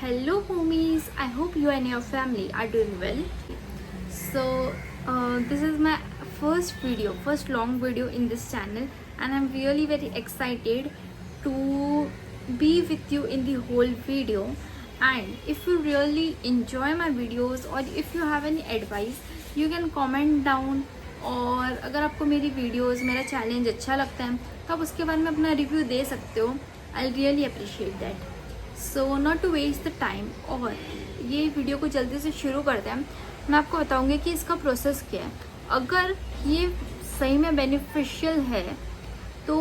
Hello homies, I hope you and your family are doing well. So this is my first long video in this channel, and I'm really very excited to be with you in the whole video. And if you really enjoy my videos or if you have any advice, you can comment down. और अगर आपको मेरी videos मेरा challenge अच्छा लगता है तो आप उसके बारे में अपना रिव्यू दे सकते हो. I really appreciate that. So not to waste the time, और ये वीडियो को जल्दी से शुरू करते हैं. मैं आपको बताऊंगी कि इसका प्रोसेस क्या है. अगर ये सही में बेनिफिशियल है तो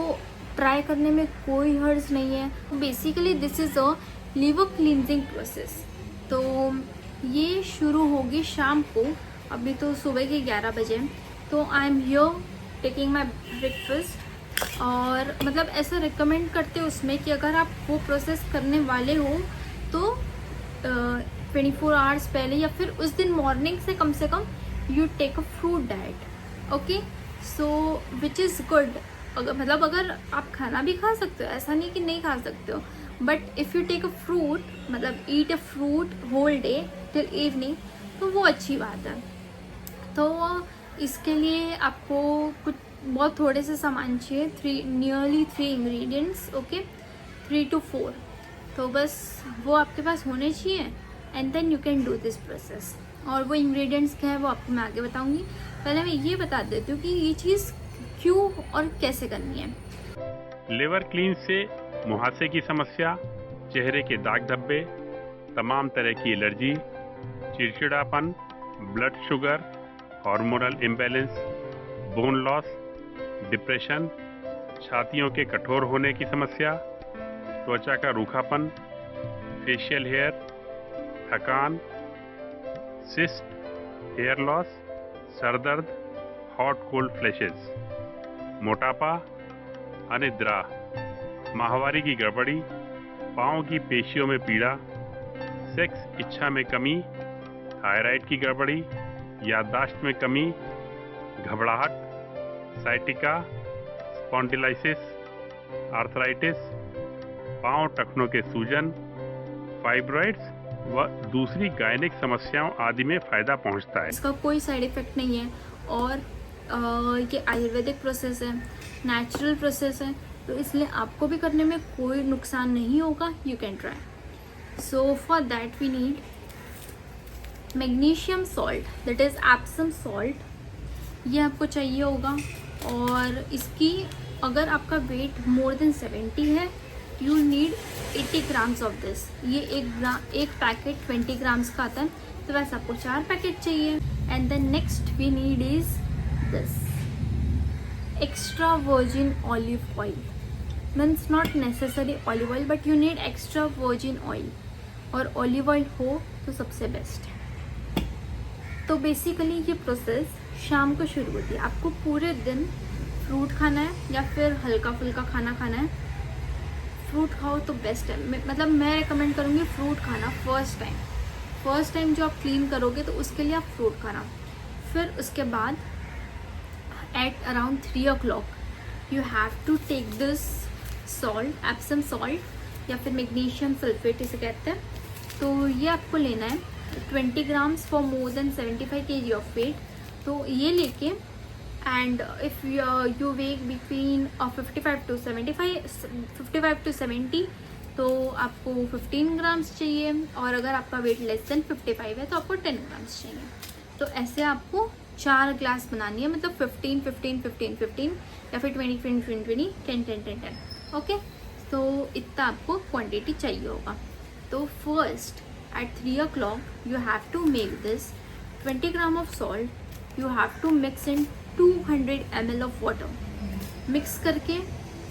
ट्राई करने में कोई हर्ज नहीं है. Basically this is a liver cleansing process. तो ये शुरू होगी शाम को. अभी तो सुबह के 11 बजे. तो I am here taking my breakfast. और मतलब ऐसा रिकमेंड करते हैं उसमें कि अगर आप वो प्रोसेस करने वाले हो तो 24 आवर्स पहले या फिर उस दिन मॉर्निंग से come you take a fruit diet. Okay, so which is good. अगर आप खाना भी खा सकते हो, ऐसा नहीं कि नहीं खा सकते हो, but if you take a fruit, मतलब eat a fruit whole day till evening, तो वो अच्छी बात है. तो इसके लिए आपको कुछ बहुत थोड़े से सामान चाहिए. Nearly 3 ingredients. Okay, 3 to 4. तो बस वो आपके पास होने चाहिए and then you can do this process. और वो इंग्रेडिएंट्स क्या है वो आपको मैं आगे बताऊंगी. पहले मैं ये बता देती हूँ कि ये चीज़ क्यों और कैसे करनी है. लिवर क्लीन से मुहासे की समस्या, चेहरे के दाग धब्बे, तमाम तरह की एलर्जी, चिड़चिड़ापन, blood sugar, hormonal imbalance, bone loss, depression, छातियों के कठोर होने की समस्या, त्वचा का रूखापन, फेशियल हेयर, थकान, सिस्ट, हेयर लॉस, सर दर्द, हॉट कोल्ड फ्लैशेस, मोटापा, अनिद्रा, माहवारी की गड़बड़ी, पाँव की पेशियों में पीड़ा, सेक्स इच्छा में कमी, थायराइड की गड़बड़ी, याददाश्त में कमी, घबराहट, साइटिका, स्पॉन्डिलाइसिस, आर्थराइटिस, पांव टखनों के सूजन, फाइब्रॉइड्स व दूसरी गायनिक समस्याओं आदि में फ़ायदा पहुंचता है. इसका कोई साइड इफ़ेक्ट नहीं है और ये आयुर्वेदिक प्रोसेस है, नेचुरल प्रोसेस है, तो इसलिए आपको भी करने में कोई नुकसान नहीं होगा. You can try. So for that we need magnesium salt, that is Epsom salt. ये आपको चाहिए होगा. और इसकी अगर आपका वेट मोर देन 70 है, you need 80 grams of this. ये एक पैकेट 20 ग्राम्स का आता है, तो वैसे आपको 4 पैकेट चाहिए. And then next we need is this extra virgin olive oil. Means not necessary olive oil, but you need extra virgin oil. और ऑलिव ऑयल हो तो सबसे बेस्ट है. तो बेसिकली ये प्रोसेस शाम को शुरू होती है. आपको पूरे दिन फ्रूट खाना है या फिर हल्का फुल्का खाना खाना है. फ्रूट खाओ तो बेस्ट है. मतलब मैं रिकमेंड करूँगी फ्रूट खाना फर्स्ट टाइम जो आप क्लीन करोगे तो उसके लिए आप फ्रूट खाना. फिर उसके बाद at around 3 o'clock you have to take this salt, Epsom salt या फिर मैग्नीशियम सल्फेट इसे कहते हैं. तो ये आपको लेना है 20 grams for more than 75 kg of weight. तो ये लेके and if you weight between 55 to 70, तो आपको 15 ग्राम्स चाहिए. और अगर आपका वेट लेस देन 55 है तो आपको 10 ग्राम्स चाहिए. तो ऐसे आपको 4 ग्लास बनानी है, मतलब 15 15 15 15 या फिर 20 20 20 20 10 10 10 10. ओके, तो इतना आपको क्वांटिटी चाहिए होगा. तो first at 3 o'clock you have to make this 20 gram of salt. you have to mix in 200 ml of water. Mix करके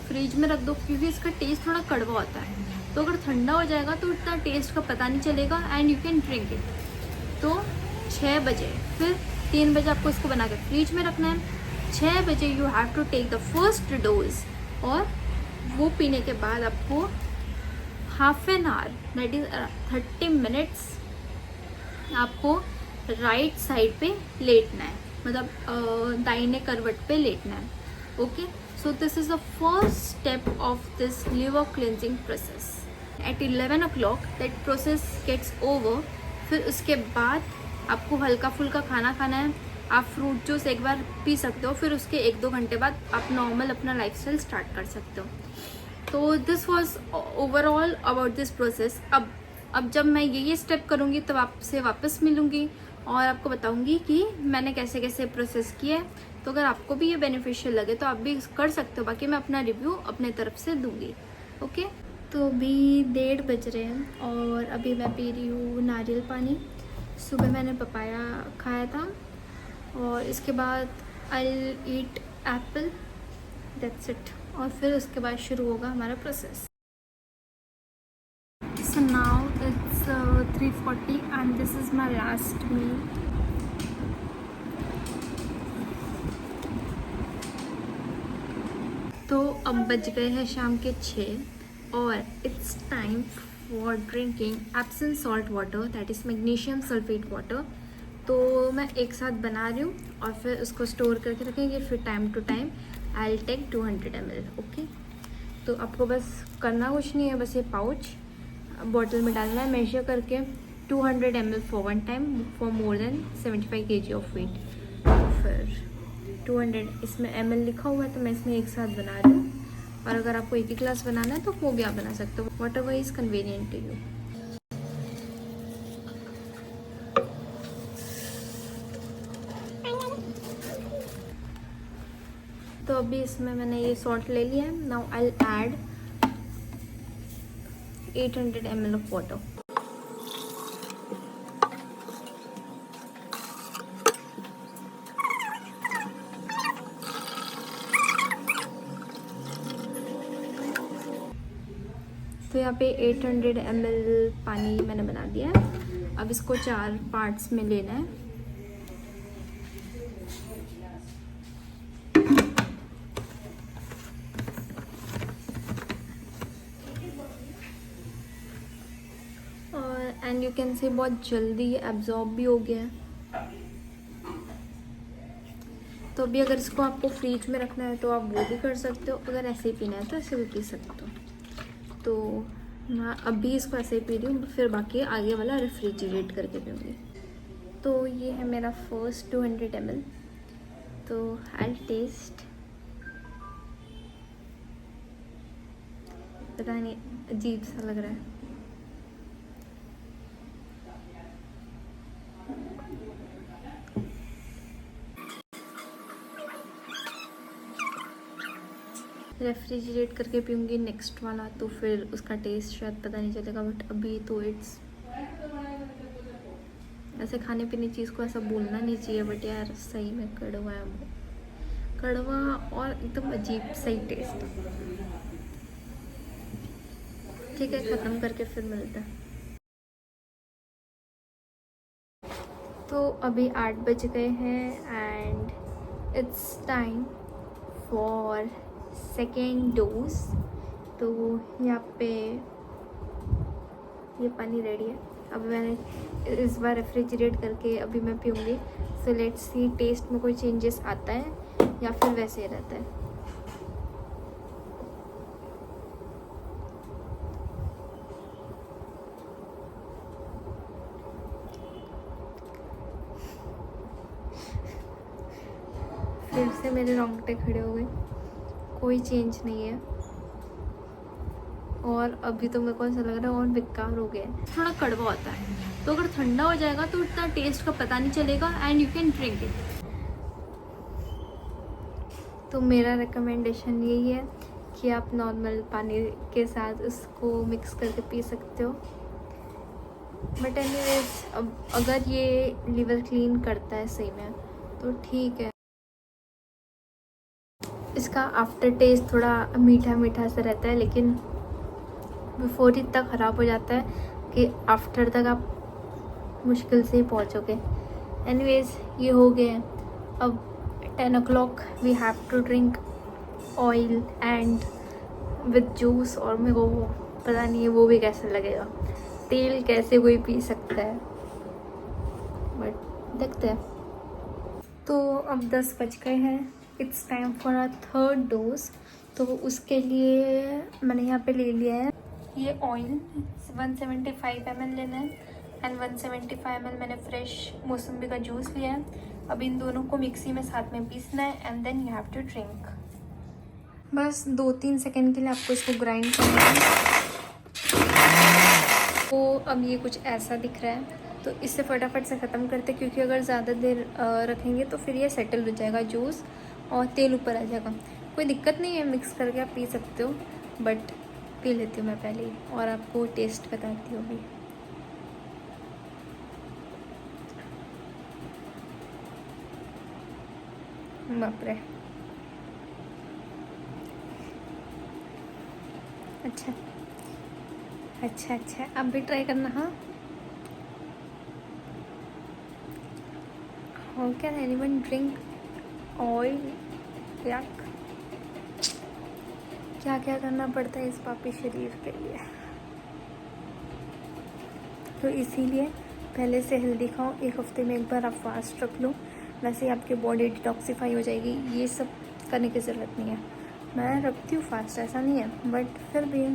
फ्रिज में रख दो, क्योंकि इसका टेस्ट थोड़ा कड़वा होता है. तो अगर ठंडा हो जाएगा तो इतना टेस्ट का पता नहीं चलेगा and you can drink it. तो 6 बजे, फिर 3 बजे आपको इसको बना के फ्रिज में रखना है. 6 बजे you have to take the first dose. और वो पीने के बाद आपको half an hour, that is 30 minutes, आपको राइट साइड पे लेटना है, मतलब दाहिने करवट पे लेटना है. Okay, so this is the first step of this liver cleansing process. At 11 o'clock that process gets over. फिर उसके बाद आपको हल्का फुल्का खाना खाना है, आप फ्रूट जूस एक बार पी सकते हो, फिर उसके 1-2 घंटे बाद आप नॉर्मल अपना लाइफस्टाइल स्टार्ट कर सकते हो। तो this was overall about this process. अब जब मैं ये स्टेप करूँगी तब आपसे वापस मिलूँगी और आपको बताऊँगी कि मैंने कैसे कैसे प्रोसेस किया है। तो अगर आपको भी ये बेनिफिशियल लगे तो आप भी कर सकते हो, बाकी मैं अपना रिव्यू अपने तरफ से दूँगी। ओके, तो अभी 1:30 बज रहे हैं और अभी मैं पी रही हूँ नारियल पानी। सुबह मैंने पपाया खाया था और इसके बाद आई ईट एप्पल, दैट्स इट। और फिर उसके बाद शुरू होगा हमारा process. So now it's 3:40 and this is my last meal. तो अब बज गए हैं शाम के 6 और it's time for drinking Epsom salt water, that is magnesium sulphate water. तो मैं एक साथ बना रही हूँ और फिर उसको स्टोर करके रखेंगे, फिर time to time I will take 200 ml। Okay, तो आपको बस करना कुछ नहीं है, बस ये पाउच बॉटल में डालना है मेजर करके 200 ml for one time for more than 75 kg of weight. तो फिर 200 इसमें ml लिखा हुआ है तो मैं इसमें एक साथ बना रही हूँ। और अगर आपको एक ही ग्लास बनाना है तो वो भी आप बना सकते हो, whatever is convenient to you. तो अभी इसमें मैंने ये सॉल्ट ले लिया है। Now I will add 800 ml of water। तो यहाँ पे 800 ml पानी मैंने बना दिया है। अब इसको 4 पार्ट्स में लेना है। एंड यू कैन से बहुत जल्दी ये एब्जॉर्ब भी हो गया है। तो अभी अगर इसको आपको फ्रीज में रखना है तो आप वो भी कर सकते हो, अगर ऐसे ही पीना है तो ऐसे भी पी सकते हो। तो मैं अभी इसको ऐसे ही पी रही हूँ, फिर बाकी आगे वाला रेफ्रिजरेट करके पीऊँगी। तो ये है मेरा फर्स्ट 200 ml। तो आई टेस्ट, पता नहीं अजीब सा लग रहा है। रेफ्रिजरेट करके पीऊँगी नेक्स्ट वाला, तो फिर उसका टेस्ट शायद पता नहीं चलेगा। बट अभी तो इट्स ऐसे खाने पीने चीज़ को ऐसा बोलना नहीं चाहिए, बट यार सही में कड़वा है वो, कड़वा और एकदम अजीब सही टेस्ट। ठीक है, ख़त्म करके फिर मिलते हैं। तो अभी 8 बज गए हैं and it's time for second dose. तो यहाँ पे ये पानी रेडी है। अब मैंने इस बार रेफ्रिजरेट करके अभी मैं पीऊँगी। सो लेट्स सी टेस्ट में कोई चेंजेस आता है या फिर वैसे ही रहता है। फिर से मेरे रोंगटे खड़े हो गए, कोई चेंज नहीं है। और अभी तो मेरे को ऐसा लग रहा है और बेकार हो गया है, थोड़ा कड़वा होता है। तो अगर ठंडा हो जाएगा तो इतना टेस्ट का पता नहीं चलेगा and you can drink it. तो मेरा रिकमेंडेशन यही है कि आप नॉर्मल पानी के साथ इसको मिक्स करके पी सकते हो। बट एनीवेज, अब अगर ये लिवर क्लीन करता है सही में तो ठीक है। इसका आफ्टर टेस्ट थोड़ा मीठा मीठा सा रहता है, लेकिन बिफोर इतना ख़राब हो जाता है कि आफ्टर तक आप मुश्किल से ही पहुँचोगे। एनीवेज, ये हो गए। अब 10 o'clock we have to drink oil and with juice. और मेरे को पता नहीं है वो भी कैसे लगेगा, तेल कैसे कोई पी सकता है, बट देखते हैं। तो अब 10 बज गए हैं, it's time for a third dose. तो उसके लिए मैंने यहाँ पे ले लिया है ये ऑयल 175 ml लेना है एंड 175 ml मैंने फ्रेश मौसम्बी का जूस लिया है। अब इन दोनों को मिक्सी में साथ में पीसना है and then you have to drink. बस 2-3 सेकेंड के लिए आपको इसको ग्राइंड करना है। तो अब ये कुछ ऐसा दिख रहा है, तो इससे फटाफट से ख़त्म करते, क्योंकि अगर ज़्यादा देर रखेंगे तो फिर ये सेटल हो जाएगा जूस और तेल ऊपर आ जाएगा। कोई दिक्कत नहीं है, मिक्स करके आप पी सकते हो, बट पी लेती हूँ मैं पहले ही और आपको टेस्ट बताती हूँ अभी। बाप रे, अच्छा अच्छा अच्छा, आप भी ट्राई करना। हाँ, how can anyone drink oil? Yuck, क्या क्या करना पड़ता है इस पापी शरीर के लिए। तो इसीलिए पहले से हेल्दी खाओ, 1 हफ्ते में एक बार आप फास्ट रख लो, वैसे ही आपकी बॉडी डिटॉक्सिफाई हो जाएगी। ये सब करने की ज़रूरत नहीं है। मैं रखती हूँ फास्ट, ऐसा नहीं है, बट फिर भी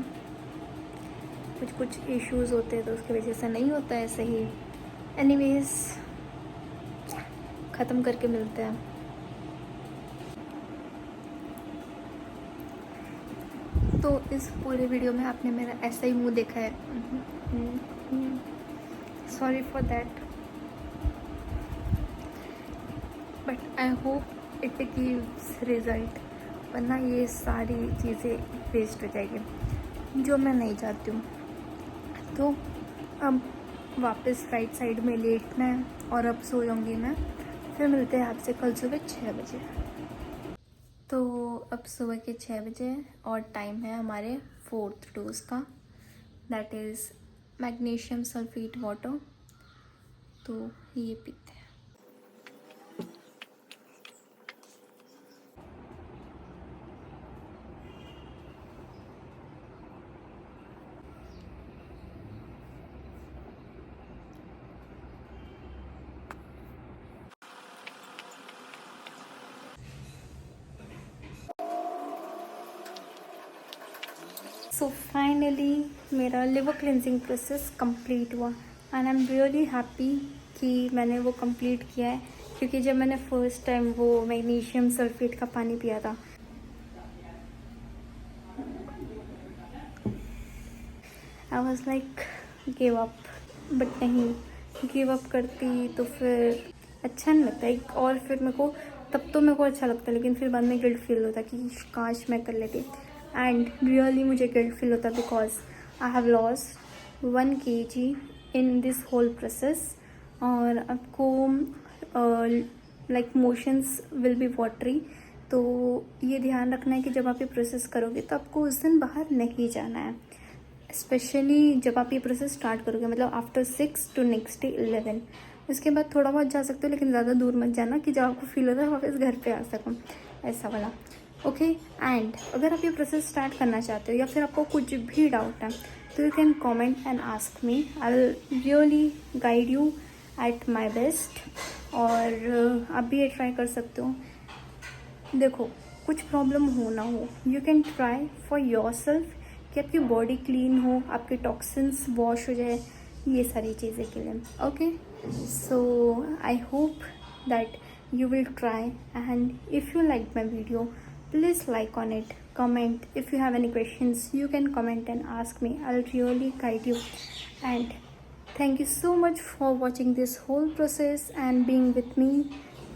कुछ इश्यूज़ होते हैं तो उसकी वजह से नहीं होता है सही। एनीवेज, ख़त्म करके मिलते हैं। तो इस पूरे वीडियो में आपने मेरा ऐसा ही मुंह देखा है, sorry for that, but I hope it gives result, वरना ये सारी चीज़ें वेस्ट हो जाएगी जो मैं नहीं चाहती हूँ। तो अब वापस राइट साइड में लेटना है और अब सो जाऊँगी मैं। फिर मिलते हैं आपसे कल सुबह 6 बजे। तो अब सुबह के 6 बजे और टाइम है हमारे 4th डोज का, that is magnesium sulphate water. तो ये पीते हैं। सो फाइनली मेरा लिवर क्लिनजिंग प्रोसेस कंप्लीट हुआ and I am really happy कि मैंने वो कंप्लीट किया है, क्योंकि जब मैंने फर्स्ट टाइम वो मैग्नीशियम सल्फेट का पानी पिया था, I was like give up, but नहीं, गिव अप करती तो फिर अच्छा नहीं लगता एक, और फिर मेरे को तब तो मेरे को अच्छा लगता, लेकिन फिर बाद में गिल्ट फील होता कि काश मैं कर लेती। एंड रियली मुझे गिल्ट फील होता because I have lost 1 kg in this whole process. और आपको like motions will be watery, तो ये ध्यान रखना है कि जब आप ये प्रोसेस करोगे तो आपको उस दिन बाहर नहीं जाना है, स्पेशली जब आप ये प्रोसेस स्टार्ट करोगे, मतलब आफ्टर 6 to नेक्स्ट डे 11। उसके बाद थोड़ा बहुत जा सकते हो, लेकिन ज़्यादा दूर मत जाना कि जब आपको फील होता है वापस घर पे आ सकूँ, ऐसा वाला। ओके, एंड अगर आप ये प्रोसेस स्टार्ट करना चाहते हो या फिर आपको कुछ भी डाउट है तो you can comment and ask me, I will really guide you at my best. और आप भी ये ट्राई कर सकते हो। देखो, कुछ प्रॉब्लम हो ना हो, you can try for your self कि आपकी बॉडी क्लीन हो, आपके टॉक्सिन्स वॉश हो जाए, ये सारी चीज़ें के लिए। Okay, so I hope that you will try, and if you liked my video, please like on it, comment. If you have any questions, you can comment and ask me. I'll really guide you. And thank you so much for watching this whole process and being with me.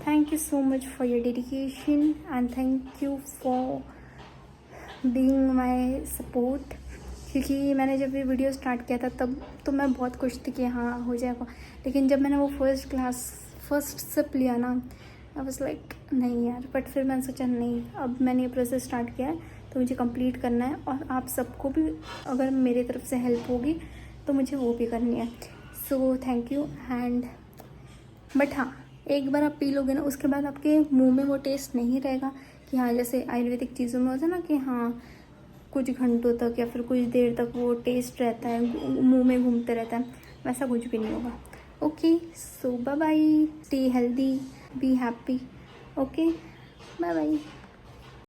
Thank you so much for your dedication, and thank you for being my support. क्योंकि मैंने जब ये video start किया था तब तो मैं बहुत खुश थी कि हाँ हो जाएगा, लेकिन जब मैंने वो फर्स्ट सिप लिया ना, आई वाज लाइक नहीं यार, बट फिर मैंने सोचा नहीं, अब मैंने ये प्रोसेस स्टार्ट किया है तो मुझे कंप्लीट करना है, और आप सबको भी अगर मेरी तरफ से हेल्प होगी तो मुझे वो भी करनी है। So thank you. And but हाँ, एक बार आप पी लोगे ना, उसके बाद आपके मुंह में वो टेस्ट नहीं रहेगा कि हाँ, जैसे आयुर्वेदिक चीज़ों में होता है ना कि हाँ कुछ घंटों तक या फिर कुछ देर तक वो टेस्ट रहता है, मुंह में घूमते रहता है, वैसा कुछ भी नहीं होगा। Okay, so bye bye, stay healthy, be happy. Okay, bye bye.